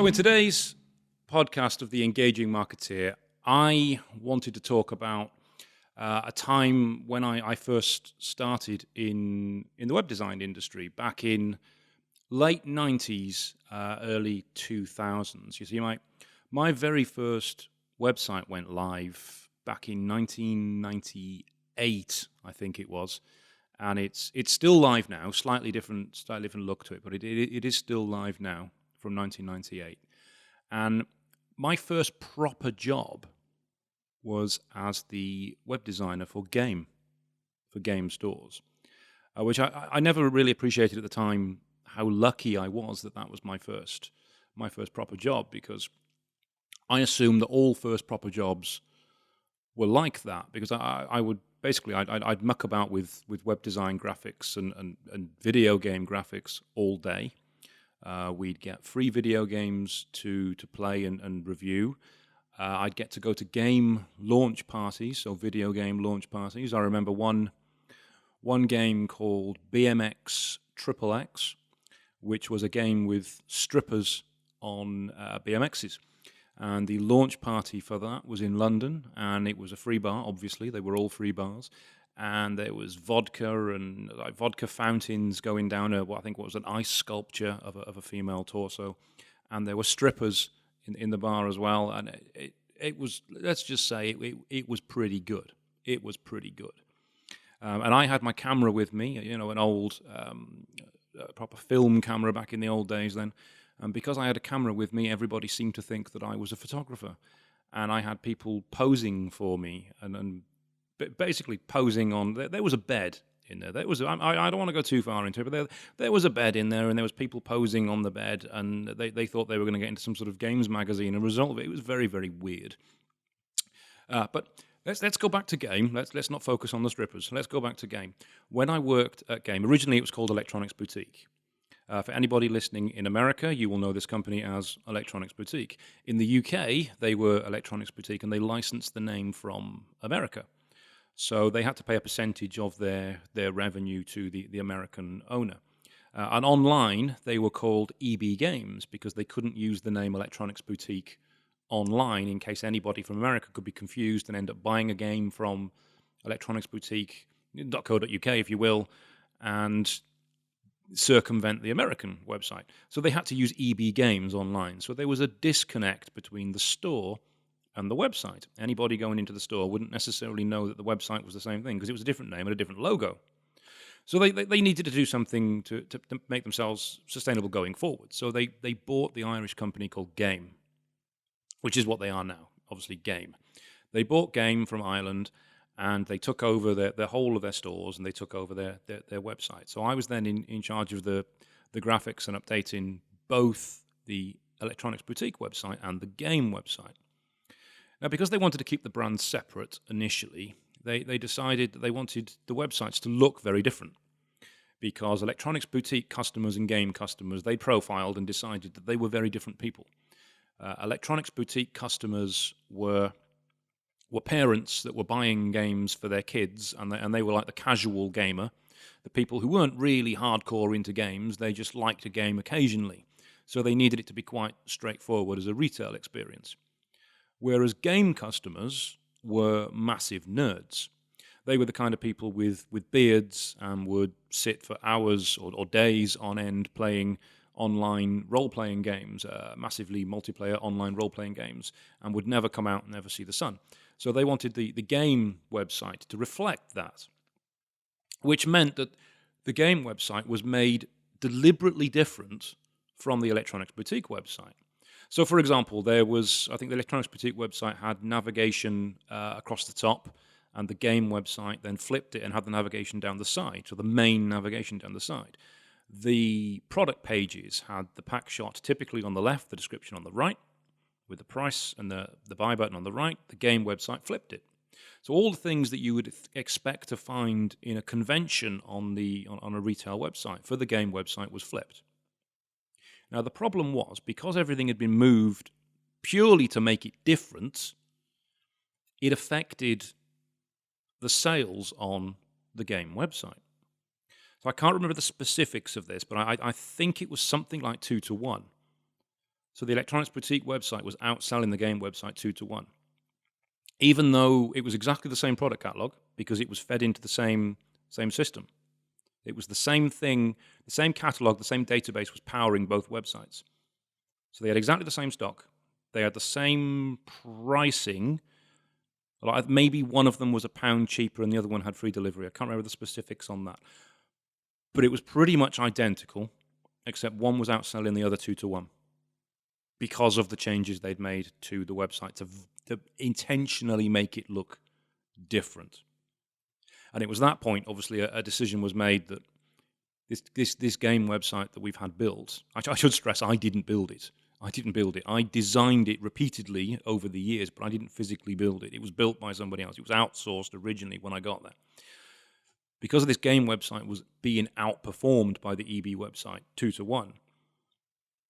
in today's podcast of The Engaging Marketeer, I wanted to talk about a time when I first started in the web design industry back in late 90s, early 2000s. You see, my very first website went live back in 1998, I think it was. And it's still live now, slightly different look to it, but it is still live now from 1998. And my first proper job was as the web designer for game stores, which I never really appreciated at the time how lucky I was that was my first proper job, because I assumed that all first proper jobs were like that, because I would basically I'd muck about with web design graphics and video game graphics all day. We'd get free video games to play and review. I'd get to go to game launch parties, so video game launch parties. I remember one game called BMX XXX, which was a game with strippers on BMXs. And the launch party for that was in London, and it was a free bar, obviously. They were all free bars. And there was vodka and vodka fountains going down what I think was an ice sculpture of a female torso. And there were strippers in the bar as well. And it was, let's just say, it was pretty good. It was pretty good. And I had my camera with me, an old proper film camera back in the old days then. And because I had a camera with me, everybody seemed to think that I was a photographer. And I had people posing for me and basically posing on. There was a bed in there. I don't want to go too far into it, but there was a bed in there, and there was people posing on the bed, and they thought they were going to get into some sort of games magazine. A result of it, it was very, very weird. But let's go back to game. Let's not focus on the strippers. Let's go back to game. When I worked at Game, originally it was called Electronics Boutique. For anybody listening in America, you will know this company as Electronics Boutique. In the UK, they were Electronics Boutique, and they licensed the name from America. So they had to pay a percentage of their revenue to the American owner. And online, they were called EB Games because they couldn't use the name Electronics Boutique online in case anybody from America could be confused and end up buying a game from electronicsboutique.co.uk, if you will, and circumvent the American website. So they had to use EB Games online. So there was a disconnect between the store and the website. Anybody going into the store wouldn't necessarily know that the website was the same thing because it was a different name and a different logo. So they needed to do something to make themselves sustainable going forward. So they bought the Irish company called Game, which is what they are now, obviously Game. They bought Game from Ireland, and they took over the whole of their stores, and they took over their website. So I was then in charge of the graphics and updating both the Electronics Boutique website and the Game website. Now, because they wanted to keep the brands separate initially, they decided that they wanted the websites to look very different, because Electronics Boutique customers and Game customers, they profiled and decided that they were very different people. Electronics Boutique customers were parents that were buying games for their kids, and they were like the casual gamer, the people who weren't really hardcore into games, they just liked a game occasionally. So they needed it to be quite straightforward as a retail experience. Whereas Game customers were massive nerds. They were the kind of people with beards and would sit for hours or days on end playing online role-playing games, massively multiplayer online role-playing games, and would never come out and never see the sun. So they wanted the Game website to reflect that, which meant that the Game website was made deliberately different from the Electronics Boutique website. So, for example, I think the Electronics Boutique website had navigation across the top, and the Game website then flipped it and had the navigation down the side, so the main navigation down the side. The product pages had the pack shot typically on the left, the description on the right, with the price and the buy button on the right. The Game website flipped it. So all the things that you would expect to find in a convention on a retail website for the Game website was flipped. Now the problem was, because everything had been moved purely to make it different, it affected the sales on the Game website. So I can't remember the specifics of this, but I think it was something like 2 to 1. So the electronics boutique website was outselling the game website 2-1, even though it was exactly the same product catalog because it was fed into the same system. It was the same thing, the same catalog, the same database was powering both websites. So they had exactly the same stock. They had the same pricing. Maybe one of them was £1 cheaper and the other one had free delivery. I can't remember the specifics on that. But it was pretty much identical, except one was outselling the other 2-1 because of the changes they'd made to the website to intentionally make it look different. And it was that point, obviously, a decision was made that this game website that we've had built, I should stress, I didn't build it. I designed it repeatedly over the years, but I didn't physically build it. It was built by somebody else. It was outsourced originally when I got there. Because this game website was being outperformed by the EB website 2-1,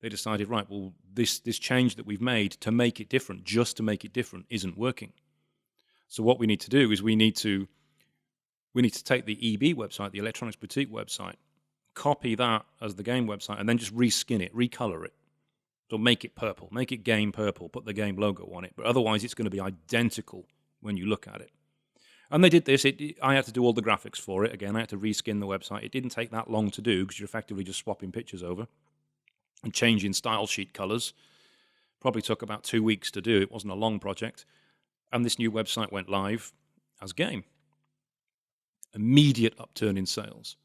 they decided, right, well, this change that we've made to make it different, just to make it different, isn't working. So what we need to do is we need to take the EB website, the Electronics Boutique website, copy that as the game website, and then just reskin it, recolor it. So make it purple, make it game purple, put the game logo on it. But otherwise, it's going to be identical when you look at it. And they did this. I had to do all the graphics for it. Again, I had to reskin the website. It didn't take that long to do because you're effectively just swapping pictures over and changing style sheet colors. Probably took about 2 weeks to do. It wasn't a long project. And this new website went live as game. Immediate upturn in sales.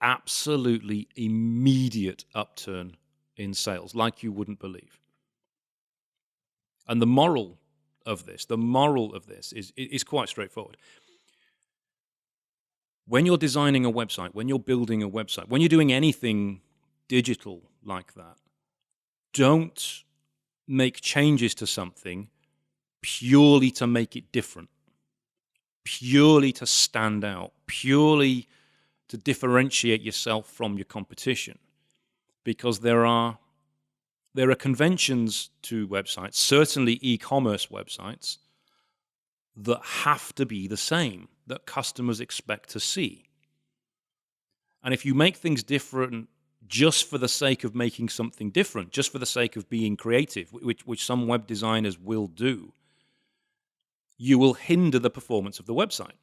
Absolutely immediate upturn in sales, like you wouldn't believe. And the moral of this is quite straightforward. When you're designing a website, when you're building a website, when you're doing anything digital like that, don't make changes to something purely to make it different, purely to stand out, purely to differentiate yourself from your competition. Because there are conventions to websites, certainly e-commerce websites, that have to be the same, that customers expect to see. And if you make things different just for the sake of making something different, just for the sake of being creative, which some web designers will do, you will hinder the performance of the website.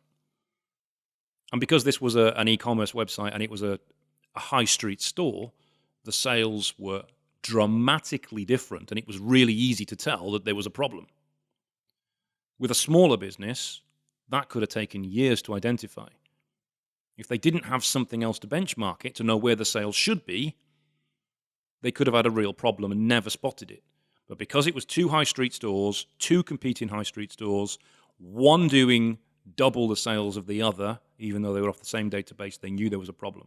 And because this was an e-commerce website and it was a high street store, the sales were dramatically different, and it was really easy to tell that there was a problem. With a smaller business, that could have taken years to identify. If they didn't have something else to benchmark it to know where the sales should be, they could have had a real problem and never spotted it. But because it was two high street stores, two competing high street stores, one doing double the sales of the other, even though they were off the same database, they knew there was a problem.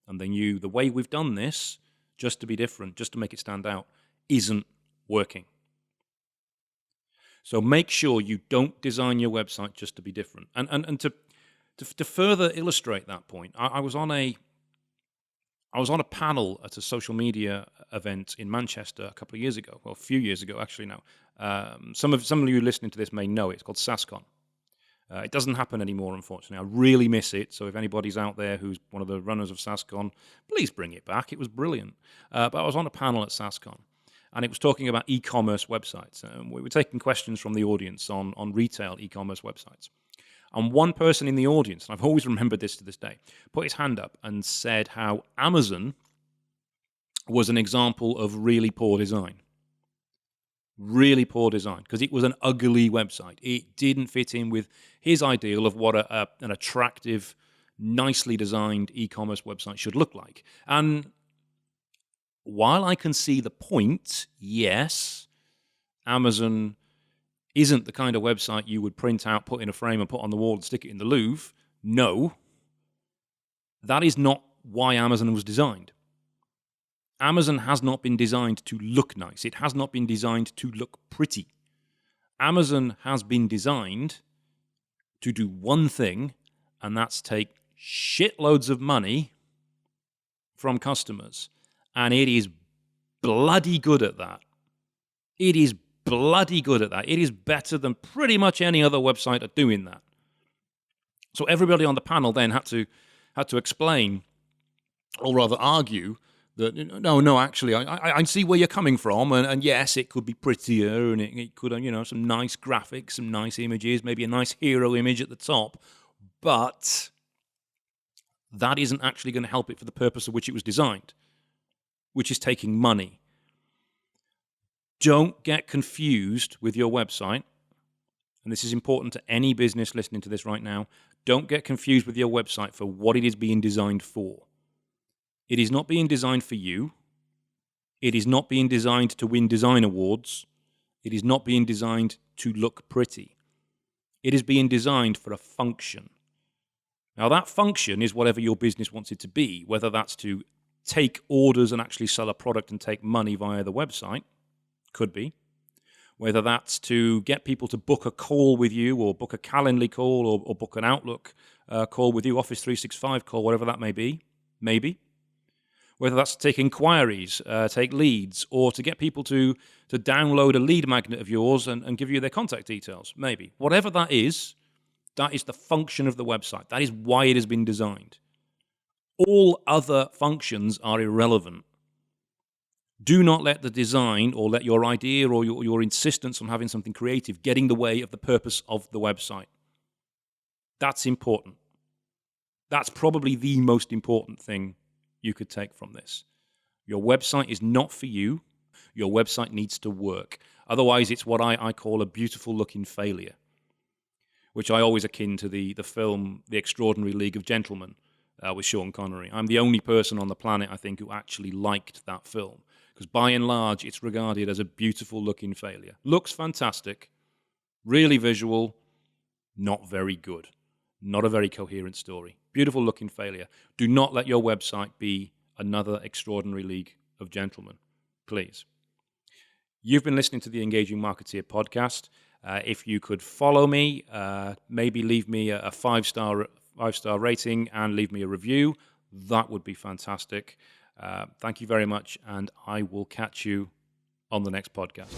And they knew the way we've done this, just to be different, just to make it stand out, isn't working. So make sure you don't design your website just to be different. And to further illustrate that point, I was on a panel at a social media event in Manchester a couple of years ago, well, a few years ago actually now. Some of you listening to this may know it. It's called SaaSCon. It doesn't happen anymore, unfortunately. I really miss it. So if anybody's out there who's one of the runners of SaaSCon, please bring it back. It was brilliant. But I was on a panel at SaaSCon, and it was talking about e-commerce websites. We were taking questions from the audience on retail e-commerce websites. And one person in the audience, and I've always remembered this to this day, put his hand up and said how Amazon was an example of really poor design. Really poor design, because it was an ugly website. It didn't fit in with his ideal of what an attractive, nicely designed e-commerce website should look like. And while I can see the point, yes, Amazon isn't the kind of website you would print out, put in a frame and put on the wall and stick it in the Louvre. No, that is not why Amazon was designed. Amazon has not been designed to look nice. It has not been designed to look pretty. Amazon has been designed to do one thing, and that's take shitloads of money from customers. And it is bloody good at that. It is bloody good at that. It is better than pretty much any other website at doing that. So everybody on the panel then had to explain, or rather argue, That no, actually, I see where you're coming from, and yes, it could be prettier, and it could, some nice graphics, some nice images, maybe a nice hero image at the top, but that isn't actually going to help it for the purpose of which it was designed, which is taking money. Don't get confused with your website, and this is important to any business listening to this right now. Don't get confused with your website for what it is being designed for. It is not being designed for you. It is not being designed to win design awards. It is not being designed to look pretty. It is being designed for a function. Now, that function is whatever your business wants it to be, whether that's to take orders and actually sell a product and take money via the website, could be. Whether that's to get people to book a call with you, or book a Calendly call, or book an Outlook call with you, Office 365 call, whatever that may be, maybe. Whether that's to take inquiries, take leads, or to get people to download a lead magnet of yours and give you their contact details, maybe. Whatever that is the function of the website. That is why it has been designed. All other functions are irrelevant. Do not let the design, or let your idea, or your insistence on having something creative get in the way of the purpose of the website. That's important. That's probably the most important thing you could take from this. Your website is not for you. Your website needs to work. Otherwise, it's what I call a beautiful looking failure, which I always akin to the film The Extraordinary League of Gentlemen with Sean Connery. I'm the only person on the planet, I think, who actually liked that film, because by and large, it's regarded as a beautiful looking failure. Looks fantastic, really visual, not very good. Not a very coherent story. Beautiful looking failure. Do not let your website be another Extraordinary League of Gentlemen, please. You've been listening to the Engaging Marketeer podcast. If you could follow me, maybe leave me a five-star rating and leave me a review, that would be fantastic. Thank you very much, and I will catch you on the next podcast.